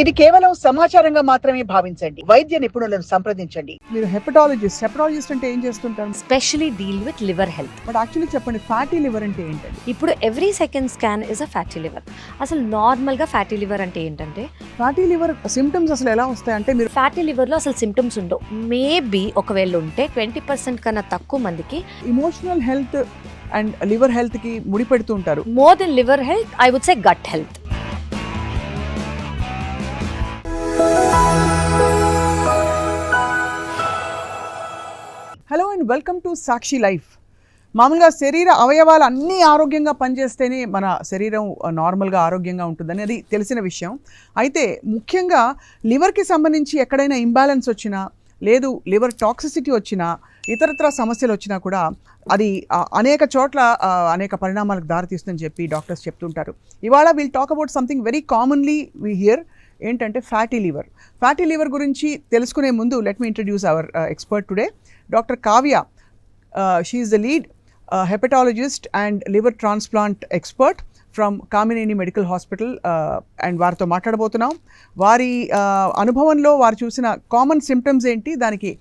ఇది కేవలం సమాచారంగా మాత్రమే భావించండి. వైద్య నిపుణులను సంప్రదించండి. మీరు హెపటాలజిస్ట్ అంటే ఏం చేస్తుంటారు? Especially deal with liver health. But actually చెప్పండి, ఫ్యాటీ లివర్ అంటే ఏంటండి? ఇప్పుడు every second scan is a fatty liver. అసలు నార్మల్గా ఫ్యాటీ లివర్ అంటే ఏంటంటే, ఫ్యాటీ లివర్ సిమ్టమ్స్ అసలు ఎలా వస్తాయి అంటే, మీరు ఫ్యాటీ లివర్లో అసలు సిమ్టమ్స్ ఉండవు. మేబీ ఒకవేళ ఉంటే 20% కన్నా తక్కువ మందికి. Emotional health and liver health కి ముడిపెడుతూ ఉంటారు. More than liver health, I would say gut health. Hello and welcome to Sakshi Life. మామూలుగా శరీర అవయవాలు అన్నీ ఆరోగ్యంగా పనిచేస్తేనే మన శరీరం నార్మల్గా ఆరోగ్యంగా ఉంటుందని అది తెలిసిన విషయం. అయితే ముఖ్యంగా లివర్కి సంబంధించి ఎక్కడైనా ఇంబ్యాలెన్స్ వచ్చినా, లేదు లివర్ టాక్సిసిటీ వచ్చినా, ఇతరత్ర సమస్యలు వచ్చినా కూడా అది అనేక చోట్ల అనేక పరిణామాలకు దారితీస్తుందని చెప్పి డాక్టర్స్ చెప్తుంటారు. ఇవాళ will talk about something very commonly we here, ఏంటంటే ఫ్యాటీ లివర్. ఫ్యాటీ లివర్ గురించి తెలుసుకునే ముందు let me introduce hour expert today, doctor Kavya. She is the lead hepatologist and liver transplant expert from Kamineni medical hospital. And వారితో మాట్లాడబోతున్నాం. వారి అనుభవంలో వారు చూసిన కామన్ సిమ్టమ్స్ ఏంటి, దానికి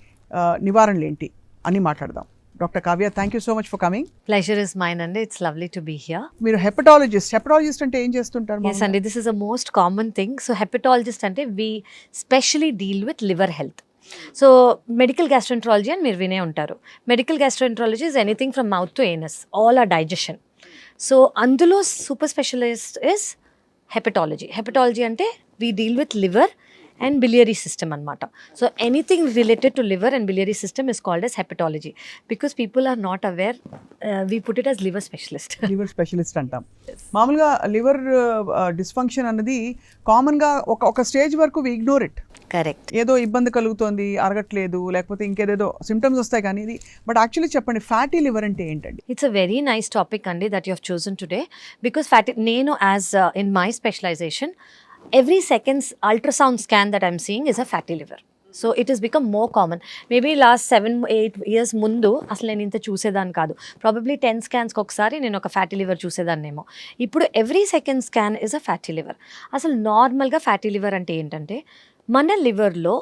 నివారణలు ఏంటి అని మాట్లాడదాం. Doctor Kavya, thank you so much for coming. Pleasure is mine అండి, it's lovely to be here. మీరు హెపటాలజిస్ట్ అంటే ఏం చేస్తుంటారు? ఎస్ అండి, this is a most common thing. So hepatologist అంటే we specially deal with liver health. So medical gastroenterology అని మీరు వినే ఉంటారు. Medical gastroenterology is anything from mouth to anus, all our digestion. So అందులో super specialist is hepatology. Hepatology అంటే we deal with liver and biliary system anamata. So anything related to liver and biliary system is called as hepatology. Because people are not aware, we put it as liver specialist. Liver specialist అంటాం. మామూలుగా liver dysfunction అన్నది కామన్గా ఒక stage వరకు we ignore it. Correct. ఏదో ఇబ్బంది కలుగుతోంది, అరగట్లేదు, లేకపోతే ఇంకేదేదో సిమ్టమ్స్ వస్తాయి కానీ ఇది. బట్ యాక్చువల్లీ చెప్పండి, ఫ్యాటీ లివర్ అంటే ఏంటండి? It's a very nice topic అండి that you have chosen today. Because fatty, నేను as in my specialization, every second ultrasound scan that I'm seeing is a fatty liver. So it has become more common. Maybe last 7-8 years ముందు అసలు నేను ఇంత చూసేదాన్ని కాదు. Probably 10 స్కాన్స్కి ఒకసారి నేను ఒక ఫ్యాటీ లివర్ చూసేదాన్నేమో. ఇప్పుడు every second scan is a fatty liver. అసలు నార్మల్గా ఫ్యాటీ లివర్ అంటే ఏంటంటే, మన లివర్లో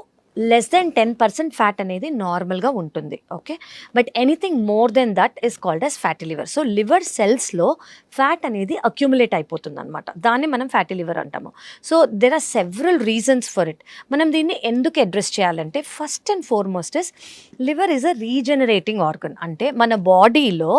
లెస్ దెన్ 10% ఫ్యాట్ అనేది నార్మల్గా ఉంటుంది. Okay, but anything more than that is called as fatty liver. So liver సెల్స్లో ఫ్యాట్ అనేది అక్యుములేట్ అయిపోతుంది అనమాట. దాన్ని మనం ఫ్యాటీ లివర్ అంటాము. So there are several reasons for it. మనం దీన్ని ఎందుకు అడ్రస్ చేయాలంటే, first and foremost is liver is a regenerating organ. అంటే మన బాడీలో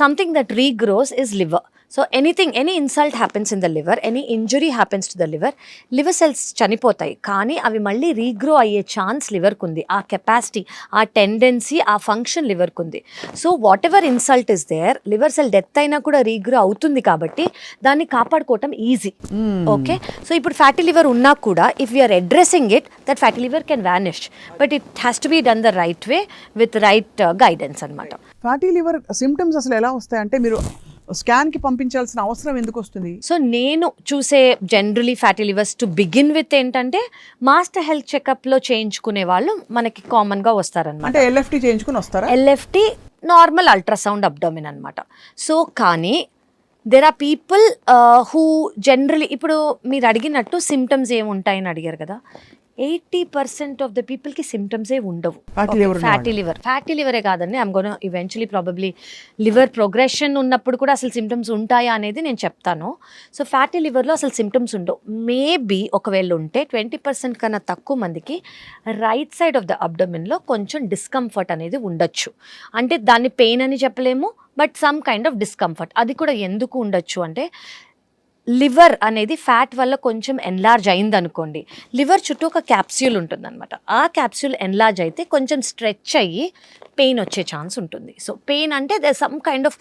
something that regrows is liver. So any insult happens in the liver, any injury happens to the liver cells చనిపోతాయి, కానీ అవి మళ్ళీ రీగ్రో అయ్యే ఛాన్స్ లివర్కు ఉంది. ఆ కెపాసిటీ, ఆ టెండెన్సీ, ఆ ఫంక్షన్ లివర్కు ఉంది. So whatever insult is there, liver cell death అయినా కూడా రీగ్రో అవుతుంది, కాబట్టి దాన్ని కాపాడుకోవటం ఈజీ. ఓకే, సో ఇప్పుడు ఫ్యాటీ లివర్ ఉన్నా కూడా if we're addressing it, that fatty liver can vanish, but it has to be done the right way with right guidance అనమాట. ఫ్యాటీ లివర్ సిమ్టమ్స్ అసలు ఎలా వస్తాయి అంటే, మీరు స్కాన్కి పంపించాల్సిన అవసరం ఎందుకు వస్తుంది? సో నేను చూసే generally fatty livers to begin with ఏంటంటే, మాస్టర్ హెల్త్ చెకప్లో చేయించుకునే వాళ్ళు మనకి కామన్గా వస్తారనమాట. అంటే ఎల్ఎఫ్టీ చేయించుకుని వస్తారా? ఎల్ఎఫ్టీ నార్మల్ అల్ట్రాసౌండ్ అబ్డోమిన్ అనమాట. సో కానీ there are people who generally, ఇప్పుడు మీరు అడిగినట్టు సిమ్టమ్స్ ఏముంటాయని అడిగారు కదా, 80% ఆఫ్ ద పీపుల్కి సిమ్టమ్సే ఉండవు. ఫ్యాటీ లివరే కాదండి, I'm gonna eventually probably liver progression ఉన్నప్పుడు కూడా అసలు సిమ్టమ్స్ ఉంటాయా అనేది నేను చెప్తాను. సో ఫ్యాటీ లివర్లో అసలు సిమ్టమ్స్ ఉండవు. మేబీ ఒకవేళ ఉంటే 20% కన్నా తక్కువ మందికి రైట్ సైడ్ ఆఫ్ ద అబ్డోమిన్లో కొంచెం డిస్కంఫర్ట్ అనేది ఉండొచ్చు. అంటే దాన్ని పెయిన్ అని చెప్పలేము, but some kind of discomfort. అది కూడా ఎందుకు ఉండొచ్చు అంటే, లివర్ అనేది ఫ్యాట్ వల్ల కొంచెం ఎన్లార్జ్ అయింది అనుకోండి, లివర్ చుట్టూ ఒక క్యాప్స్యూల్ ఉంటుందన్నమాట. ఆ క్యాప్స్యూల్ ఎన్లార్జ్ అయితే కొంచెం స్ట్రెచ్ అయ్యి పెయిన్ వచ్చే ఛాన్స్ ఉంటుంది. సో పెయిన్ అంటే they some kind of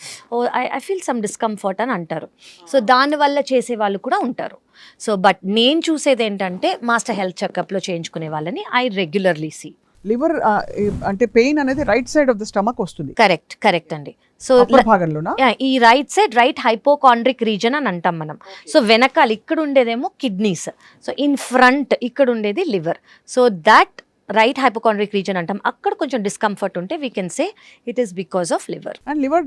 I feel some discomfort అని అంటారు. సో దానివల్ల చేసే వాళ్ళు కూడా ఉంటారు. సో బట్ నేను చూసేది ఏంటంటే, మాస్టర్ హెల్త్ చెకప్లో చేయించుకునే వాళ్ళని ఐ రెగ్యులర్లీ సీ. లివర్ అంటే పెయిన్ అనేది right side of the stomach వస్తుంది. కరెక్ట్ అండి. సో భాగంలోనా, ఈ right side right hypochondriac reason అని అంటాం మనం. సో వెనకాల ఇక్కడ ఉండేదేమో కిడ్నీస్, సో ఇన్ ఫ్రంట్ ఇక్కడ ఉండేది liver. So that right hypochondriac region అంటాం, అక్కడ కొంచెం డిస్కంఫర్ట్ ఉంటే we can say it is because of liver. And liver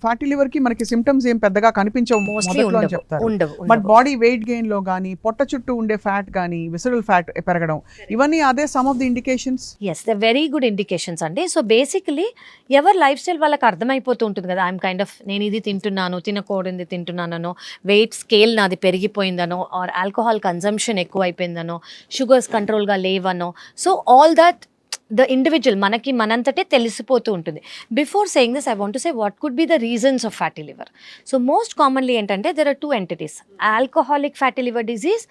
fatty liver కి మనకి సిమ్టమ్స్ ఏం పెద్దగా కనిపించవు మోస్ట్లీ మొదట్లో అని ఉండవు చెప్తారు. ఉండవు. బట్ బాడీ వెయిట్ గెయిన్ లో కానీ పొట్ట చుట్టూ ఉండే ఫ్యాట్ కానీ విసరల్ ఫ్యాట్ పెరగడం ఇవన్నీ అదే some of the indications. Yes, the very good indications అండి. సో బేసికలీ ఎవరి లైఫ్ స్టైల్ వాళ్ళకి అర్థమైపోతూ ఉంటుంది కదా, ఐఎమ్ కైండ్ ఆఫ్ నేను ఇది తింటున్నాను, తినకూడదు తింటున్నానో, వెయిట్ స్కేల్ నాది పెరిగిపోయిందనో, ఆర్ ఆల్కహాల్ కన్జంప్షన్ ఎక్కువ అయిపోయిందనో, షుగర్స్ కంట్రోల్గా లేవనో. So all that the individual మనకి మనంతటే తెలిసిపోతూ ఉంటుంది. Before saying this I want to say what could be the reasons of fatty liver. So most commonly ఏంటంటే there are 2 entities, alcoholic fatty liver disease,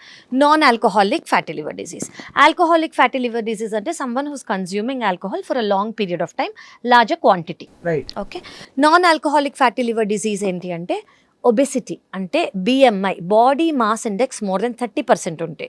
non alcoholic fatty liver disease. Alcoholic fatty liver disease అంటే someone who's consuming alcohol for a long period of time, larger quantity. Right. Okay. Non alcoholic fatty liver disease ఏంటి అంటే obesity, అంటే BMI body mass index more than 30% ఉంటే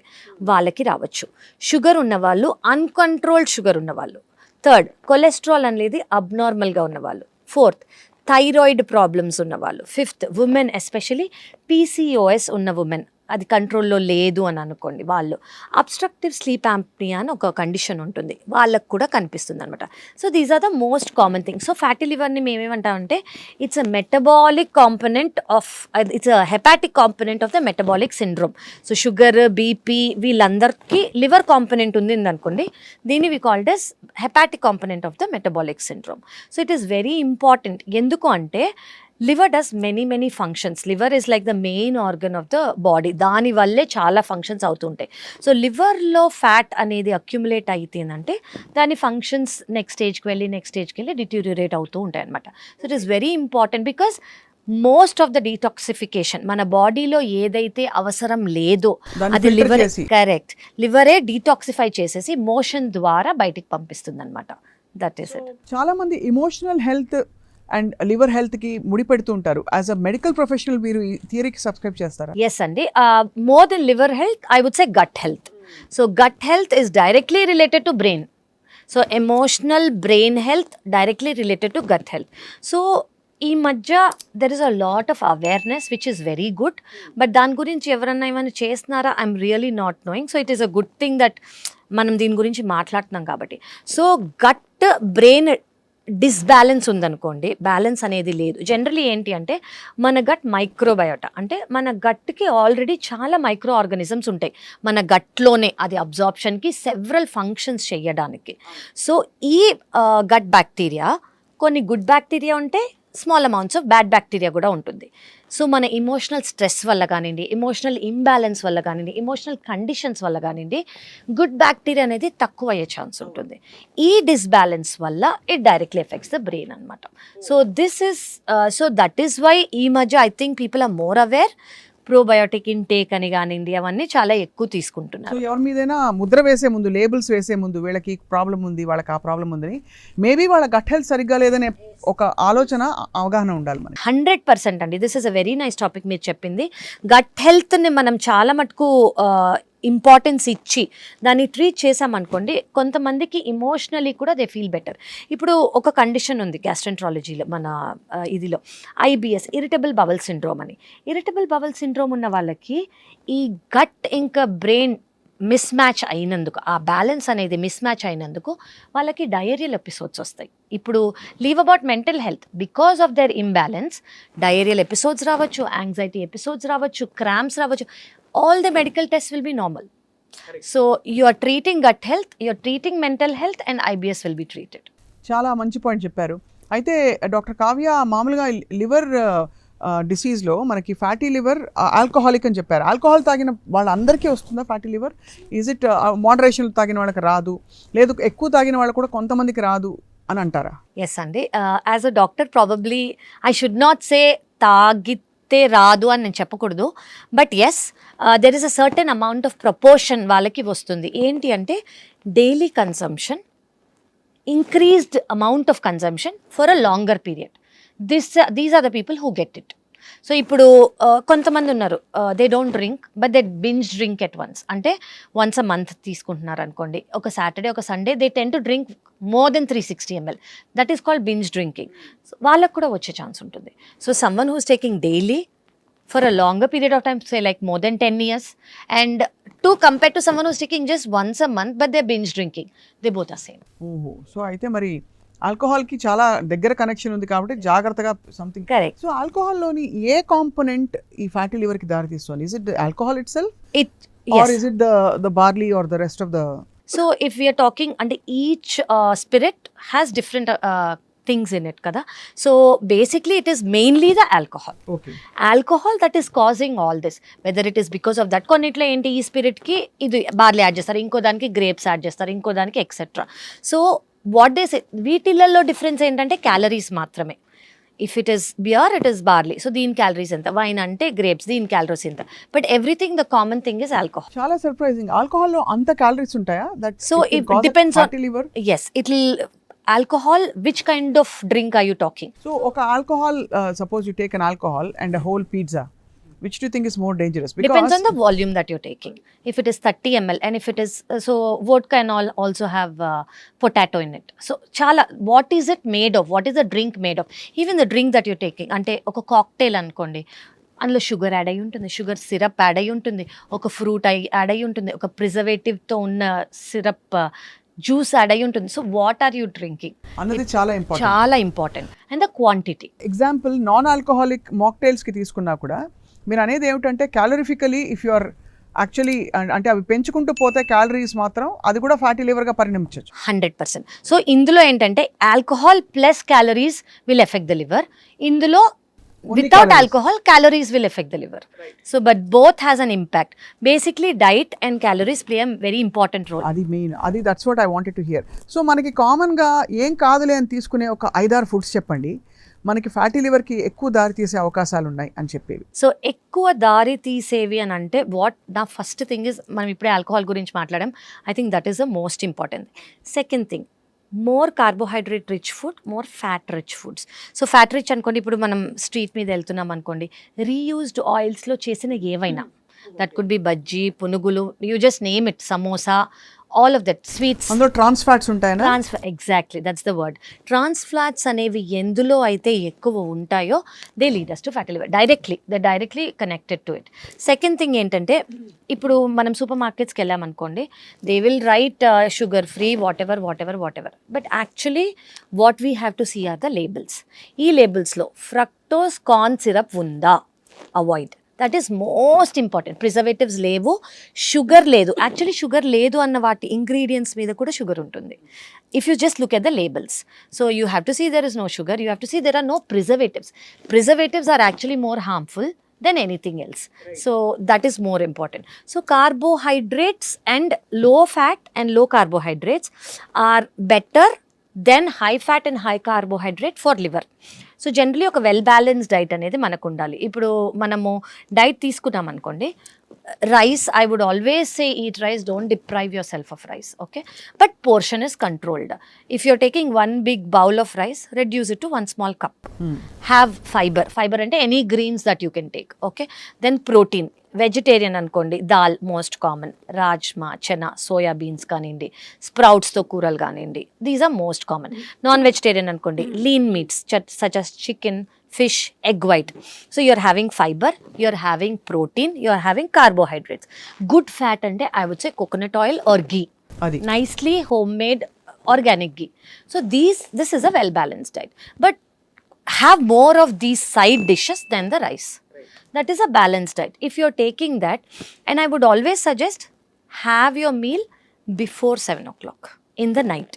వాళ్ళకి రావచ్చు. Sugar ఉన్నవాళ్ళు, uncontrolled sugar ఉన్నవాళ్ళు. Third, cholesterol అనేది అబ్నార్మల్గా ఉన్నవాళ్ళు. ఫోర్త్, థైరాయిడ్ ప్రాబ్లమ్స్ ఉన్నవాళ్ళు. ఫిఫ్త్, ఉమెన్ ఎస్పెషలీ PCOS ఉన్న ఉమెన్, అది కంట్రోల్లో లేదు అని అనుకోండి, వాళ్ళు. అబ్స్ట్రక్టివ్ స్లీప్ యాప్నియా అని ఒక కండిషన్ ఉంటుంది, వాళ్ళకు కూడా కనిపిస్తుంది అనమాట. So these are the most common things. So fatty లివర్ని మేమేమంటామంటే it's a metabolic component of, it's a hepatic component of the metabolic syndrome. So sugar, BP వీళ్ళందరికీ లివర్ కాంపనెంట్ ఉంది అనుకోండి, దీన్ని we called as hepatic component of the metabolic syndrome. So it is very important. ఎందుకు అంటే liver does many functions. Liver is like the main organ of the body, దానివల్లే చాలా functions అవుతుంటాయి. So లివర్లో fat అనేది accumulate అయితేనంటే దాని functions next స్టేజ్కి వెళ్ళి డిట్యూరియేట్ అవుతూ ఉంటాయి అనమాట. So it is very important because most of the detoxification మన బాడీలో ఏదైతే అవసరం లేదో అది లివర్, కరెక్ట్, లివరే డీటాక్సిఫై చేసేసి మోషన్ ద్వారా బయటికి పంపిస్తుంది అనమాట. That is it. చాలా మంది ఇమోషనల్ హెల్త్ అండ్ లివర్ హెల్త్కి ముడిపెడుతూ ఉంటారు. యాజ్ అ మెడికల్ ప్రొఫెషనల్ మీరు ఈ థియరీకి సబ్స్క్రైబ్ చేస్తారా? ఎస్ అండి. More than liver health I would say gut health. So gut health is directly related to brain. So emotional brain health directly related to gut health. So ఈ మధ్య there is a lot of awareness which is very good, but దాని గురించి ఎవరన్నా ఏమైనా చేస్తున్నారా I'm really not knowing. So it is a good thing that మనం దీని గురించి మాట్లాడుతున్నాం కాబట్టి. సో గట్ బ్రెయిన్ డిస్బ్యాలెన్స్ ఉందనుకోండి, బ్యాలెన్స్ అనేది లేదు. జనరలీ ఏంటి అంటే మన గట్ మైక్రోబయోటా, అంటే మన గట్కి ఆల్రెడీ చాలా మైక్రో ఆర్గానిజమ్స్ ఉంటాయి మన గట్లోనే, అది అబ్జార్ప్షన్కి సెవరల్ ఫంక్షన్స్ చేయడానికి. సో ఈ గట్ బ్యాక్టీరియా, కొన్ని గుడ్ బ్యాక్టీరియా ఉంటాయి, small amounts of bad bacteria కూడా ఉంటుంది. సో మన ఇమోషనల్ స్ట్రెస్ వల్ల కానివ్వండి, ఇమోషనల్ ఇంబ్యాలెన్స్ వల్ల కానివ్వండి, ఇమోషనల్ కండిషన్స్ వల్ల కానివ్వండి, గుడ్ బ్యాక్టీరియా అనేది తక్కువ అయ్యే ఛాన్స్ ఉంటుంది. ఈ డిస్బ్యాలెన్స్ వల్ల it directly affects the brain అనమాట. So this is so that is why ఈ మధ్య I think people are more aware. Probiotic intake అని కానివ్వండి, అవన్నీ చాలా ఎక్కువ తీసుకుంటున్నారు. సో ఎవరి మీదైనా ముద్ర వేసే ముందు, లేబుల్స్ వేసే ముందు వీళ్ళకి ప్రాబ్లం ఉంది, వాళ్ళకి ఆ ప్రాబ్లం ఉందని, మేబీ వాళ్ళ గట్ హెల్త్ సరిగ్గా లేదనే ఒక ఆలోచన, అవగాహన ఉండాలి మనకి. 100% అండి. This is a very nice topic మీరు చెప్పింది. గట్ హెల్త్ని మనం చాలా మటుకు ఇంపార్టెన్స్ ఇచ్చి దాన్ని ట్రీట్ చేసామనుకోండి, కొంతమందికి ఇమోషనలీ కూడా దే ఫీల్ బెటర్. ఇప్పుడు ఒక కండిషన్ ఉంది గ్యాస్ట్రెంట్రాలజీలో, మన ఇదిలో IBS, ఇరిటబుల్ బవల్ సిండ్రోమ్ అని. ఇరిటబుల్ బవల్ సిండ్రోమ్ ఉన్న వాళ్ళకి ఈ గట్ ఇంకా బ్రెయిన్ మిస్ మ్యాచ్ అయినందుకు, ఆ బ్యాలెన్స్ అనేది మిస్ మ్యాచ్ అయినందుకు వాళ్ళకి డయేరియల్ ఎపిసోడ్స్ వస్తాయి. ఇప్పుడు leave about mental health, because of their imbalance diarrhoeal episodes రావచ్చు, యాంగ్జైటీ ఎపిసోడ్స్ రావచ్చు, క్రాంప్స్ రావచ్చు. All the medical tests will be normal. So you are treating gut health, you are treating mental health, and IBS will be treated. చాలా మంచి point చెప్పారు. అయితే doctor Kavya, మామూలుగా liver డిసీజ్లో మనకి fatty liver alcoholic అని చెప్పారు. ఆల్కహాల్ తాగిన వాళ్ళందరికీ వస్తుందా fatty liver? Is it moderation తాగిన వాళ్ళకి రాదు, లేదు ఎక్కువ తాగిన వాళ్ళు కూడా కొంతమందికి రాదు అని అంటారా? ఎస్ అండి. As a doctor probably I should not say రాదు అని నేను చెప్పకూడదు, but yes there is a certain amount of proportion వాళ్ళకి వస్తుంది. ఏంటి అంటే daily consumption, increased amount of consumption for a longer period. These are the people who get it. So ఇప్పుడు కొంతమంది ఉన్నారు, they don't drink but they binge drink at once. అంటే once a month తీసుకుంటున్నారు అనుకోండి, ఒక సాటర్డే ఒక Sunday they ten to drink more than 360 ml. That is called binge drinking. వాళ్ళకు కూడా వచ్చే ఛాన్స్ ఉంటుంది. So someone who's taking daily for a longer period of time, say like more than 10 years, and to compare to someone who's taking just once a month but they're binge drinking, they both are same. ఓహో, so అయితే మరి ఆల్కహాల్కి చాలా దగ్గర connection ఉంది కాబట్టి జాగ్రత్తగా something. Correct. So ఆల్కహాల్లోని ఏ కాంపోనెంట్ ఈ ఫ్యాటీ లివర్కి దారి తీస్తుంది? Is it alcohol itself It, or yes. Is it the barley or the rest of the? So if we are talking, and each spirit has different things in it kada. So basically it is mainly the alcohol. Okay, Alcohol that is causing all this, whether it is because of that. కొన్నిట్లో ఏంటి, ఈ spirit కి ఇది barley add చేస్తారు, ఇంకో దానికి grapes add చేస్తారు, ఇంకో దానికి etcetera. So what they say, వీటిలలో డిఫరెన్స్ ఏంటంటే క్యాలరీస్ మాత్రమే. If it is beer, it is barley, so దీని క్యాలరీస్ ఎంత, వైన్ అంటే గ్రేప్స్, దీని క్యాలరీస్ ఎంత, but everything the common thing is alcohol. చాలా సర్ప్రైజింగ్. ఆల్కహాల్లో అంత క్యాలరీస్ ఉంటాయా? That So it depends on, fatty liver. yes, it will, alcohol, which kind of drink are you talking? So ఒక alcohol, suppose you take an alcohol and a whole pizza, which do you think is more dangerous? Depends on the volume that you're taking. If it is 30 ml, and if it is, so vodka and all also have potato in it. So chala, what is it made of? What is the drink made of? Even the drink that you're taking, ante oka cocktail అనుకోండి, అందులో sugar add అయి ఉంటుంది, sugar syrup add అయి ఉంటుంది, ఒక fruit add అయి ఉంటుంది, ఒక ప్రిజర్వేటివ్తో ఉన్న సిరప్ జ్యూస్ యాడ్ అయి ఉంటుంది. So what are you drinking అన్నది చాలా ఇంపార్టెంట్. చాలా important. And the quantity. Example, non alcoholic మాక్టైల్స్కి తీసుకున్నా కూడా మీరు అనేది ఏమిటంటే calorifically if you are actually, అంటే అవి పెంచుకుంటూ పోతే క్యాలరీస్ మాత్రం అది కూడా ఫ్యాటీ లివర్గా పరిణమించవచ్చు. 100%. సో ఇందులో ఏంటంటే alcohol plus calories will effect the liver. ఇందులో without alcohol, calories will affect the liver. So but both has an impact. Basically diet and calories play a very important role. అది main, అది that's what I wanted to hear. So మనకి కామన్గా ఏం కాదులే అని తీసుకునే ఒక 5-6 ఫుడ్స్ చెప్పండి మనకి ఫ్యాటీ లివర్కి ఎక్కువ దారి తీసే అవకాశాలు ఉన్నాయి అని చెప్పేవి. సో ఎక్కువ దారి తీసేవి అని అంటే వాట్, నా ఫస్ట్ థింగ్ ఇస్, మనం ఇప్పుడే ఆల్కహాల్ గురించి మాట్లాడాం, I think that is the most important. Second thing, more carbohydrate rich food, more fat rich foods. So fat rich అనుకోండి, ఇప్పుడు మనం స్ట్రీట్ మీద వెళ్తున్నాం అనుకోండి, రీయూజ్డ్ ఆయిల్స్లో చేసిన ఏవైనా, దట్ కుడ్ బి బజ్జీ, పునుగులు, you just name it, samosa, all of that, sweets. అందులో ట్రాన్స్ ఫ్యాట్స్ ఉంటాయనా? Exactly, that's the word. Trans fats అనేవి ఎందులో అయితే ఎక్కువ ఉంటాయో they lead us to fatty liver directly. They directly connected to it. Second thing ఏంటంటే, ఇప్పుడు మనం సూపర్ మార్కెట్స్కి వెళ్ళామనుకోండి, they will write sugar free, whatever, but actually what we have to see are the labels. ఈ లేబుల్స్లో fructose corn syrup ఉందా? Avoid. That is most important. Preservatives లేవు, sugar లేదు. యాక్చువల్లీ షుగర్ లేదు అన్న వాటి ఇంగ్రీడియంట్స్ మీద కూడా షుగర్ ఉంటుంది. If you just look at the labels, so you have to see there is no sugar, you have to see there are no preservatives. Preservatives are actually more harmful than anything else. Right. So that is more important. So carbohydrates and low fat and low carbohydrates are better than high fat and high carbohydrate for liver. So generally ఒక well balanced diet అనేది మనకు ఉండాలి. ఇప్పుడు మనము diet తీసుకున్నాం అనుకోండి, rice, I would always say eat rice, don't deprive yourself of rice, okay, but portion is controlled. If you're taking 1 big bowl of rice, reduce it to 1 small cup. Have fiber అంటే any greens that you can take, okay. Then protein, vegetarian అనుకోండి, dal most common, rajma, chana, soya beans కానివ్వండి, స్ప్రౌట్స్తో కూరలు కానివ్వండి, these are most common. Non vegetarian అనుకోండి, lean meats such as chicken, fish, egg white. So you're having fiber, you're having protein, you're having carbohydrates. Good fat ante I would say coconut oil or ghee. Adi. Nicely homemade organic ghee. So this is a well balanced diet. But have more of these side dishes than the rice. That is a balanced diet. If you're taking that, and I would always suggest, have your meal before 7 o'clock in the night.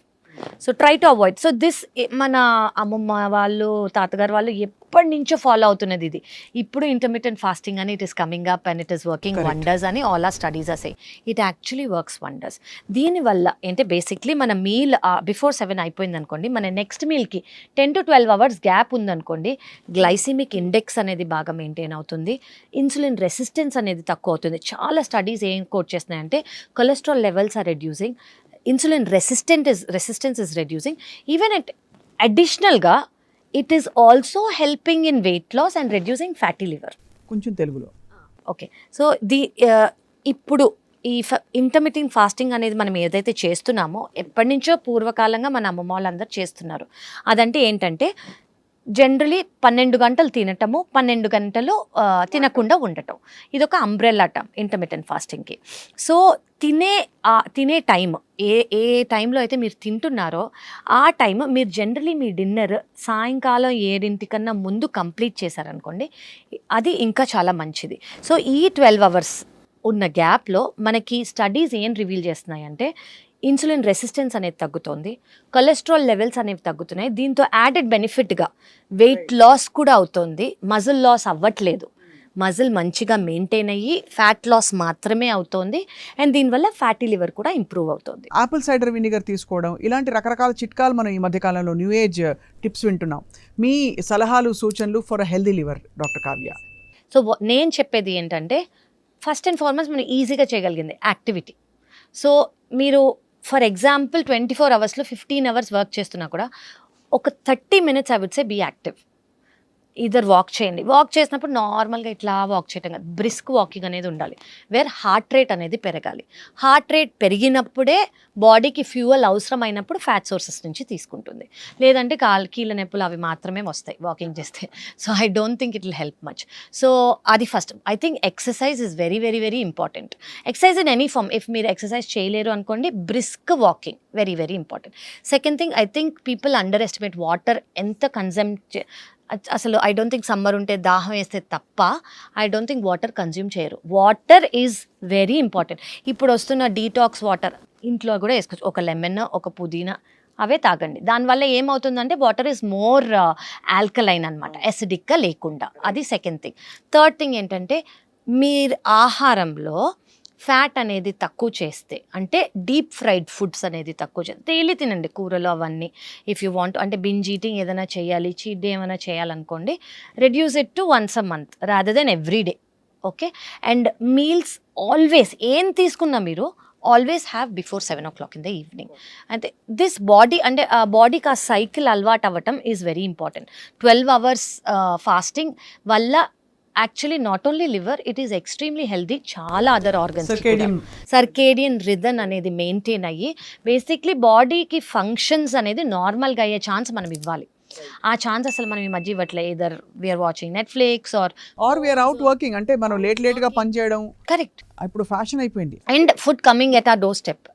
So try to avoid. So this మన అమ్మమ్మ వాళ్ళు, తాతగారు వాళ్ళు ఎప్పటి నుంచో follow అవుతున్నది ఇది. ఇప్పుడు ఇంటర్మిటెంట్ ఫాస్టింగ్ అని it is coming up and it is working wonders అని all our studies are saying. It actually works wonders. దీనివల్ల ఏంటంటే బేసిక్లీ మన మీల్ బిఫోర్ 7 అయిపోయింది అనుకోండి, మన నెక్స్ట్ మీల్కి 10 to 12 hours గ్యాప్ ఉందనుకోండి, గ్లైసిమిక్ ఇండెక్స్ అనేది బాగా మెయింటైన్ అవుతుంది, ఇన్సులిన్ రెసిస్టెన్స్ అనేది తక్కువ అవుతుంది. చాలా స్టడీస్ ఏం కోట్ చేస్తున్నాయంటే cholesterol levels are reducing, insulin resistance is reducing. Even additionalగా it is also helping in weight loss and reducing fatty liver. కొంచెం తెలుగులో. ఓకే, సో ఇప్పుడు ఈ ఇంటర్మిటెంట్ ఫాస్టింగ్ అనేది మనం ఏదైతే చేస్తున్నామో ఎప్పటి నుంచో పూర్వకాలంగా మన అమ్మమ్మ వాళ్ళందరూ చేస్తున్నారు. అదంటే ఏంటంటే జనరలీ 12 గంటలు తినటము, 12 గంటలు తినకుండా ఉండటం. ఇదొక అంబ్రెల్లా టర్మ్ ఇంటర్మిటెంట్ ఫాస్టింగ్కి. సో తినే టైం ఏ టైంలో అయితే మీరు తింటున్నారో ఆ టైం మీరు జనరలీ మీ డిన్నర్ సాయంకాలం 7 ముందు కంప్లీట్ చేశారనుకోండి, అది ఇంకా చాలా మంచిది. సో ఈ 12 అవర్స్ ఉన్న గ్యాప్లో మనకి స్టడీస్ ఏం రివీల్ చేస్తున్నాయంటే ఇన్సులిన్ రెసిస్టెన్స్ అనేది తగ్గుతోంది, కొలెస్ట్రాల్ లెవెల్స్ అనేవి తగ్గుతున్నాయి. దీంతో యాడెడ్ బెనిఫిట్గా వెయిట్ లాస్ కూడా అవుతుంది, మజిల్ లాస్ అవ్వట్లేదు. మజిల్ మంచిగా మెయింటైన్ అయ్యి ఫ్యాట్ లాస్ మాత్రమే అవుతోంది. అండ్ దీనివల్ల ఫ్యాటీ లివర్ కూడా ఇంప్రూవ్ అవుతుంది. ఆపిల్ సైడర్ వినిగర్ తీసుకోవడం, ఇలాంటి రకరకాల చిట్కాలు మనం ఈ మధ్యకాలంలో న్యూ ఏజ్ టిప్స్ వింటున్నాం. మీ సలహాలు సూచనలు for a healthy liver, doctor Kavya? So నేను చెప్పేది ఏంటంటే ఫస్ట్ అండ్ ఫార్మోస్ట్ మనం ఈజీగా చేయగలిగింది యాక్టివిటీ. సో మీరు ఫర్ ఎగ్జాంపుల్ 24 అవర్స్లో 15 అవర్స్ వర్క్ చేస్తున్నా కూడా ఒక 30 minutes I would say be active. ఇద్దరు వాక్ చేయండి. వాక్ చేసినప్పుడు నార్మల్గా ఇట్లా వాక్ చేయటం కాదు, బ్రిస్క్ వాకింగ్ అనేది ఉండాలి, వేర్ హార్ట్ రేట్ అనేది పెరగాలి. హార్ట్ రేట్ పెరిగినప్పుడే బాడీకి ఫ్యూయల్ అవసరమైనప్పుడు ఫ్యాట్ సోర్సెస్ నుంచి తీసుకుంటుంది. లేదంటే కీళ్ళ నొప్పులు అవి మాత్రమే వస్తాయి వాకింగ్ చేస్తే. So I don't think it will help much. So అది first. I think exercise is very very very important. Exercise in any form. If మీరు ఎక్సర్సైజ్ చేయలేరు అనుకోండి, brisk walking very very important. Second thing, I think people underestimate water ఎంత consume అసలు. I don't think summer ఉంటే దాహం వేస్తే తప్ప I don't think water consume చేయరు. Water is very important. ఇప్పుడు వస్తున్న డీటాక్స్ వాటర్ ఇంట్లో కూడా వేసుకోవచ్చు. ఒక లెమన్, ఒక పుదీనా అవే తాగండి. దానివల్ల ఏమవుతుందంటే వాటర్ ఈజ్ మోర్ ఆల్కలైన్ అనమాట, ఎసిడిక్గా లేకుండా. అది సెకండ్ థింగ్. థర్డ్ థింగ్ ఏంటంటే మీరు ఆహారంలో ఫ్యాట్ అనేది తక్కువ చేస్తే, అంటే డీప్ ఫ్రైడ్ ఫుడ్స్ అనేది తక్కువ చేస్తే, డైలీ తినండి కూరలు అవన్నీ. ఇఫ్ యూ వాంట్ అంటే బింజ్ ఈటింగ్ ఏదైనా చేయాలి, చీట్ డే ఏమైనా చేయాలనుకోండి, reduce it to once a month rather than every day. Okay. And meals always ఏం తీసుకున్నా మీరు always have before 7 o'clock in the evening. అంటే దిస్ బాడీ అంటే ఆ బాడీకి ఆ సైకిల్ అలవాటు అవ్వటం is very important. 12 hours fasting వల్ల actually not only liver, it is extremely healthy. చాలా అదర్ ఆర్గన్స్ సర్కేడియన్ రిథమ్ అనేది మెయింటైన్ అయ్యి బేసిక్లీ బాడీకి ఫంక్షన్స్ అనేది నార్మల్గా అయ్యే ఛాన్స్ మనం ఇవ్వాలి. ఆ ఛాన్స్ అసలు మనం ఈ మధ్య ఇవ్వట్లేదు. Either we're watching Netflix or we're out working, అంటే మనం లేట్గా పని చేయడం. కరెక్ట్. ఇప్పుడు ఫ్యాషన్ అయిపోయింది. And food coming at a doorstep.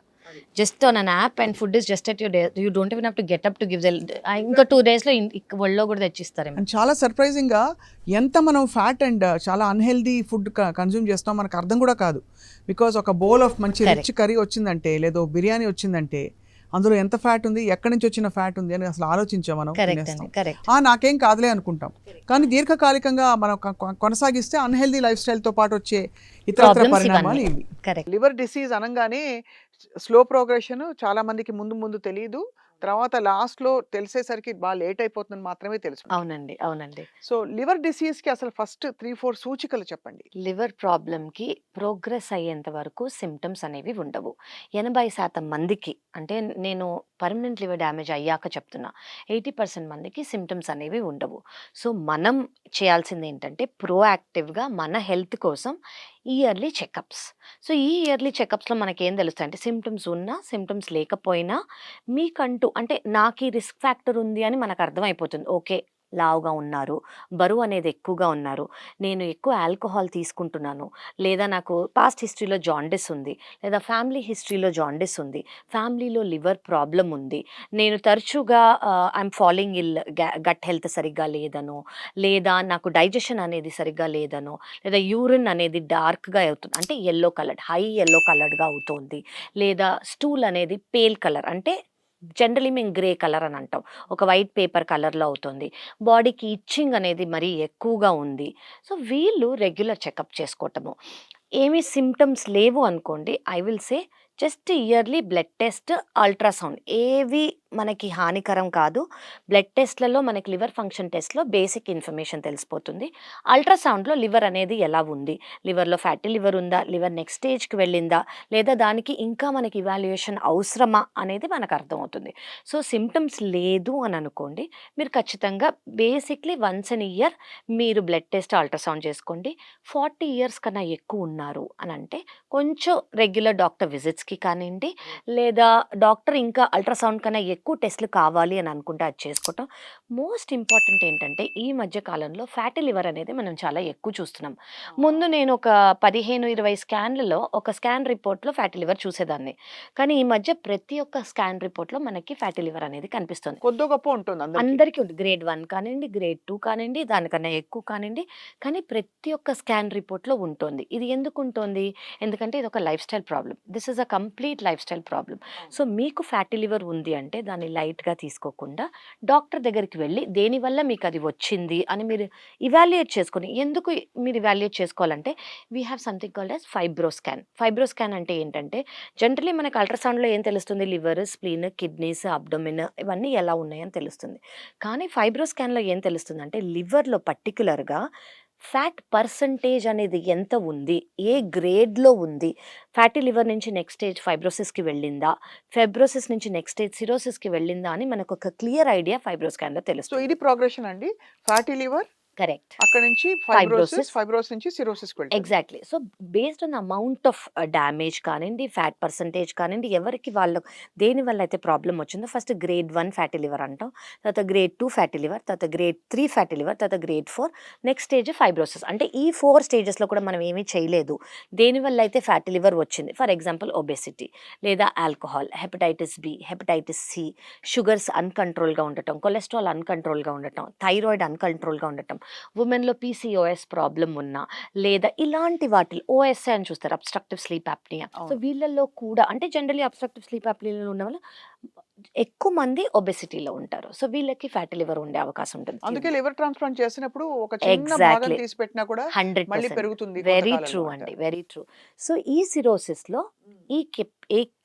Just on an app and food is just at your day. You don't even have to get up to give ఇంకా 2 daysలో ఒళ్ళో కూడా తెచ్చిస్తారేమో. అండ్ చాలా సర్ప్రైజింగ్గా ఎంత మనం ఫ్యాట్ అండ్ చాలా unhealthy food consume చేస్తాం మనకు అర్థం కూడా కాదు. బికాజ్ ఒక బౌల్ ఆఫ్ మంచి రిచ్ కర్రీ వచ్చిందంటే, లేదో బిర్యానీ వచ్చిందంటే, అందులో ఎంత ఫ్యాట్ ఉంది, ఎక్కడి నుంచి వచ్చిన ఫ్యాట్ ఉంది అని అసలు ఆలోచించాం మనం. నాకేం కాదులే అనుకుంటాం. కానీ దీర్ఘకాలికంగా మనం కొనసాగిస్తే అన్హెల్దీ లైఫ్ స్టైల్తో పాటు వచ్చే ఇతర పరిణామాలు ఇవి. లివర్ డిసీజ్ అనగానే స్లో ప్రోగ్రెషన్, చాలా మందికి ముందు తెలియదు, తర్వాత లాస్ట్లో తెలిసేసరికి బాగా లేట్ అయిపోతుందని మాత్రమే తెలుసు. అవునండి, అవునండి. సో లివర్ డిసీజ్కి అసలు ఫస్ట్ 3-4 సూచికలు చెప్పండి. లివర్ ప్రాబ్లంకి ప్రోగ్రెస్ అయ్యేంత వరకు సిమ్టమ్స్ అనేవి ఉండవు. 80% మందికి, అంటే నేను పర్మనెంట్ లివర్ డ్యామేజ్ అయ్యాక చెప్తున్నా, 80% మందికి సిమ్టమ్స్ అనేవి ఉండవు. సో మనం చేయాల్సింది ఏంటంటే ప్రోయాక్టివ్గా మన హెల్త్ కోసం ఇయర్లీ చెకప్స్. సో ఈ ఇయర్లీ చెకప్స్లో మనకేం తెలుస్తాయి అంటే సిమ్టమ్స్ ఉన్నా సిమ్టమ్స్ లేకపోయినా మీకంటూ అంటే నాకు ఈ రిస్క్ ఫ్యాక్టర్ ఉంది అని మనకు అర్థమైపోతుంది. ఓకే, లావుగా ఉన్నారు, బరువు అనేది ఎక్కువగా ఉన్నారు, నేను ఎక్కువ ఆల్కహాల్ తీసుకుంటున్నాను, లేదా నాకు పాస్ట్ హిస్టరీలో జాండిస్ ఉంది, లేదా ఫ్యామిలీ హిస్టరీలో జాండిస్ ఉంది, ఫ్యామిలీలో లివర్ ప్రాబ్లం ఉంది, నేను తరచుగా ఐఎమ్ ఫాలోయింగ్ గట్ హెల్త్ సరిగ్గా లేదనో, లేదా నాకు డైజెషన్ అనేది సరిగ్గా లేదనో, లేదా యూరిన్ అనేది డార్క్గా అవుతుంది అంటే ఎల్లో కలర్డ్, హై ఎల్లో కలర్డ్గా అవుతుంది, లేదా స్టూల్ అనేది పేల్ కలర్ అంటే జనరలీ మేము గ్రే కలర్ అని అంటాం, ఒక వైట్ పేపర్ కలర్లో అవుతుంది, బాడీకి ఇచ్చింగ్ అనేది మరీ ఎక్కువగా ఉంది. సో వీళ్ళు రెగ్యులర్ చెకప్ చేసుకోవటము. ఏమీ సిమ్టమ్స్ లేవు అనుకోండి, I will say just yearly blood test, ultrasound ఏవి మనకి హానికరం కాదు. బ్లడ్ టెస్ట్లలో మనకి లివర్ ఫంక్షన్ టెస్ట్లో బేసిక్ ఇన్ఫర్మేషన్ తెలిసిపోతుంది. అల్ట్రాసౌండ్లో లివర్ అనేది ఎలా ఉంది, లివర్లో ఫ్యాటీ లివర్ ఉందా, లివర్ నెక్స్ట్ స్టేజ్కి వెళ్ళిందా, లేదా దానికి ఇంకా మనకి ఇవాల్యుయేషన్ అవసరమా అనేది మనకు అర్థమవుతుంది. సో సిమ్టమ్స్ లేదు అని అనుకోండి, మీరు ఖచ్చితంగా బేసిక్లీ వన్స్ ఇన్ ఇయర్ మీరు బ్లడ్ టెస్ట్, అల్ట్రాసౌండ్ చేసుకోండి. 40 years కన్నా ఎక్కువ ఉన్నారు అని అంటే కొంచెం రెగ్యులర్ డాక్టర్ విజిట్స్కి కానివ్వండి, లేదా డాక్టర్ ఇంకా అల్ట్రాసౌండ్ కన్నా ఎక్కువ టెస్ట్లు కావాలి అని అనుకుంటే అది చేసుకోవటం. మోస్ట్ ఇంపార్టెంట్ ఏంటంటే ఈ మధ్య కాలంలో ఫ్యాటీ లివర్ అనేది మనం చాలా ఎక్కువ చూస్తున్నాం. ముందు నేను ఒక 15, 20 స్కాన్లలో ఒక స్కాన్ రిపోర్ట్‌లో ఫ్యాటీ లివర్ చూసేదాన్ని. కానీ ఈ మధ్య ప్రతి ఒక్క స్కాన్ రిపోర్ట్‌లో మనకి ఫ్యాటీ లివర్ అనేది కనిపిస్తుంది. కొద్దో గొప్ప ఉంటుంది అందరికి. అందరికీ ఉంది. గ్రేడ్ 1 కానివ్వండి, గ్రేడ్ 2 కానివ్వండి, దానికన్నా ఎక్కువ కానివ్వండి. కానీ ప్రతి ఒక్క స్కాన్ రిపోర్ట్‌లో ఉంటుంది. ఇది ఎందుకు ఉంటుంది? ఎందుకంటే ఇది ఒక life style problem. This is a complete life style problem. So మీకు ఫ్యాటీ లివర్ ఉంది అంటే దాన్ని లైట్‌గా తీసుకోకుండా డాక్టర్ దగ్గరికి వెళ్ళి దేనివల్ల మీకు అది వచ్చింది అని మీరు ఇవాల్యుయేట్ చేసుకొని, ఎందుకు మీరు ఇవాల్యుయేట్ చేసుకోవాలంటే we have something called as fibro scan. Fibro scan అంటే ఏంటంటే జనరల్లీ మనకు అల్ట్రాసౌండ్‌లో ఏం తెలుస్తుంది? లివర్, స్ప్లీన్, కిడ్నీస్, అబ్డోమెన్ ఇవన్నీ ఎలా ఉన్నాయని తెలుస్తుంది. కానీ ఫైబ్రో స్కాన్‌లో ఏం తెలుస్తుందంటే లివర్‌లో పర్టిక్యులర్‌గా ఫ్యాట్ పర్సంటేజ్ అనేది ఎంత ఉంది? ఏ గ్రేడ్‌లో ఉంది? ఫ్యాటీ లివర్ నుంచి నెక్స్ట్ స్టేజ్ ఫైబ్రోసిస్‌కి వెళ్ళిందా? ఫైబ్రోసిస్ నుంచి నెక్స్ట్ స్టేజ్ సిరోసిస్‌కి వెళ్ళిందా? అని మనకు ఒక క్లియర్ ఐడియా ఫైబ్రో స్కాన్‌లో సో తెలుస్తుంది. ఇది ప్రోగ్రెషన్ అండి. Fatty liver correct. అక్కడ నుంచి Fibrosis. ఫైబ్రోసిస్ నుంచి సిరోసిస్కి వెళ్తుంది. Exactly. So based on amount of damage కానివ్వండి, ఫ్యాట్ పర్సంటేజ్ కానివ్వండి, ఎవరికి వాళ్ళు దేనివల్ల అయితే ప్రాబ్లం వచ్చిందో ఫస్ట్ గ్రేడ్ 1 ఫ్యాటీ లివర్ అంటాం, తర్వాత గ్రేడ్ 2 ఫ్యాటీ లివర్, తర్వాత గ్రేడ్ 3 ఫ్యాటీ లివర్, తర్వాత గ్రేడ్ 4, నెక్స్ట్ స్టేజ్ ఫైబ్రోసిస్. అంటే ఈ 4 స్టేజెస్లో కూడా మనం ఏమీ చేయలేదు. దేనివల్ల అయితే ఫ్యాటీ లివర్ వచ్చింది, ఫర్ ఎగ్జాంపుల్ ఒబెసిటీ లేదా alcohol, hepatitis B, hepatitis C, sugars అన్కంట్రోల్గా ఉండటం, కొలెస్ట్రాల్ అన్కంట్రోల్గా ఉండటం, థైరాయిడ్ అన్కంట్రోల్గా ఉండటం, ఉమెన్లో పీసీఓఎస్ ప్రాబ్లం ఉన్నా, లేదా ఇలాంటి వాటిలో ఓఎస్ఐ అని చూస్తారు, అబ్స్ట్రక్టివ్ స్లీప్ యాప్నియా. సో అవును. వీళ్ళల్లో కూడా అంటే జనరల్లీ అబ్స్ట్రక్టివ్ స్లీప్ యాప్నియాలో ఉన్న వాళ్ళు ఎక్కువ మంది ఒబెసిటీలో ఉంటారు. సో వీళ్ళకి ఫ్యాటీ లివర్ ఉండే అవకాశం ఉంటుంది. అందుకే లివర్ ట్రాన్స్ప్లాంట్ చేసినప్పుడు ఒక చిన్న భాగం ఎగ్జాక్ట్లీ. తీసి పెట్టినా కూడా మళ్ళీ 100% పెరుగుతుంది వెరీ కొంతకాలంలో ట్రూ అంటారు. అండి, వెరీ ట్రూ. సో ఈ సిరోసిస్లో ఈ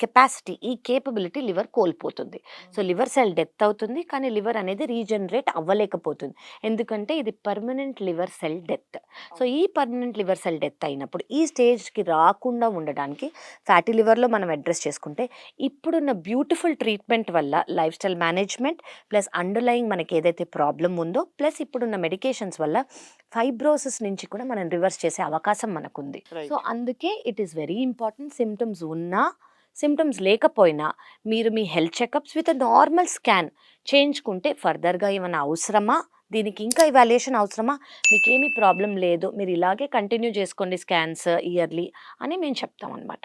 కెపాసిటీ, ఈ కేపబిలిటీ లివర్ కోల్పోతుంది. సో లివర్ సెల్ డెత్ అవుతుంది, కానీ లివర్ అనేది రీజనరేట్ అవ్వలేకపోతుంది. ఎందుకంటే ఇది permanent liver cell death. So ఈ పర్మనెంట్ లివర్ సెల్ డెత్ అయినప్పుడు ఈ స్టేజ్కి రాకుండా ఉండడానికి ఫ్యాటీ లివర్లో మనం అడ్రస్ చేసుకుంటే ఇప్పుడున్న బ్యూటిఫుల్ ట్రీట్మెంట్ వల్ల life style management plus underlying మనకి ఏదైతే ప్రాబ్లం ఉందో ప్లస్ ఇప్పుడున్న మెడికేషన్స్ వల్ల ఫైబ్రోసిస్ నుంచి కూడా మనం రివర్స్ చేసే అవకాశం మనకుంది. Right. సో అందుకే it is very important. Symptoms ఉన్నా సిమ్టమ్స్ లేకపోయినా మీరు మీ health checkups with normal scan చేయించుకుంటే ఫర్దర్గా ఏమైనా అవసరమా, దీనికి ఇంకా ఇవాల్యుయేషన్ అవసరమా, మీకేమీ ప్రాబ్లం లేదు, మీరు ఇలాగే కంటిన్యూ చేసుకోండి స్కాన్స్ ఇయర్లీ అని మేము చెప్తాం అనమాట.